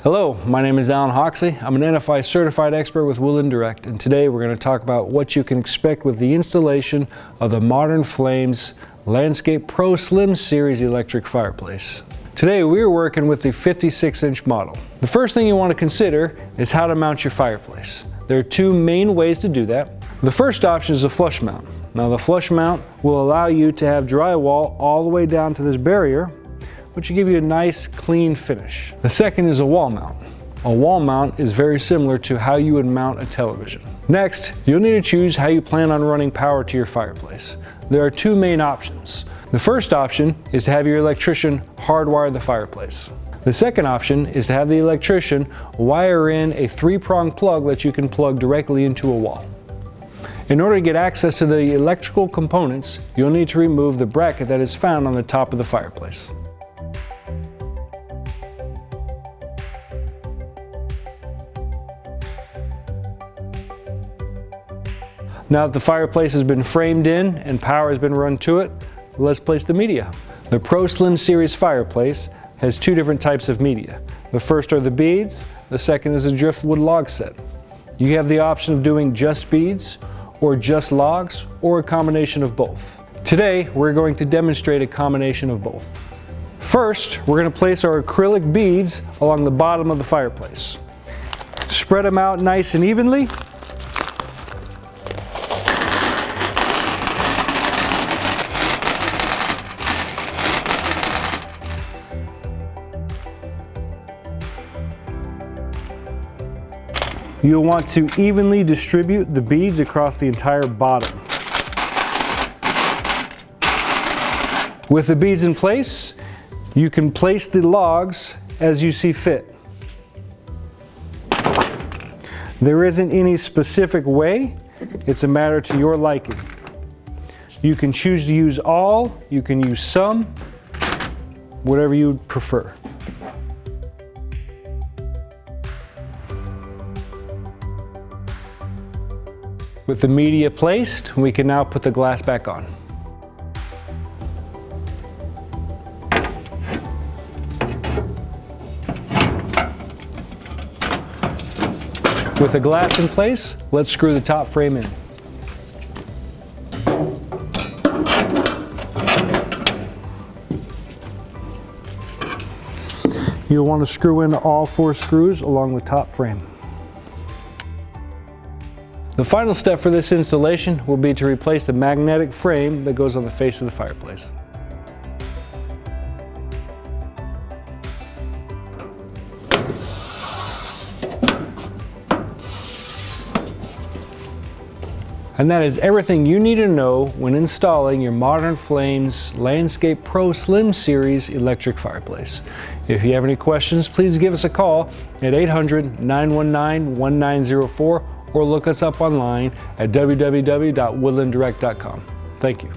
Hello, my name is Alan Hoxley. I'm an NFI certified expert with Woodland Direct, and today we're going to talk about what you can expect with the installation of the Modern Flames Landscape Pro Slim Series electric fireplace. Today we are working with the 56-inch model. The first thing you want to consider is how to mount your fireplace. There are two main ways to do that. The first option is a flush mount. Now the flush mount will allow you to have drywall all the way down to this barrier, which will give you a nice clean finish. The second is a wall mount. A wall mount is very similar to how you would mount a television. Next, you'll need to choose how you plan on running power to your fireplace. There are two main options. The first option is to have your electrician hardwire the fireplace. The second option is to have the electrician wire in a 3-prong plug that you can plug directly into a wall. In order to get access to the electrical components, you'll need to remove the bracket that is found on the top of the fireplace. Now that the fireplace has been framed in and power has been run to it, let's place the media. The Pro Slim Series fireplace has two different types of media. The first are the beads, the second is a Driftwood log set. You have the option of doing just beads, or just logs, or a combination of both. Today, we're going to demonstrate a combination of both. First, we're going to place our acrylic beads along the bottom of the fireplace. Spread them out nice and evenly. You'll want to evenly distribute the beads across the entire bottom. With the beads in place, you can place the logs as you see fit. There isn't any specific way, it's a matter to your liking. You can choose to use all, you can use some, whatever you prefer. With the media placed, we can now put the glass back on. With the glass in place, let's screw the top frame in. You'll want to screw in all 4 screws along the top frame. The final step for this installation will be to replace the magnetic frame that goes on the face of the fireplace. And that is everything you need to know when installing your Modern Flames Landscape Pro Slim Series electric fireplace. If you have any questions, please give us a call at 800-919-1904 or look us up online at www.woodlanddirect.com. Thank you.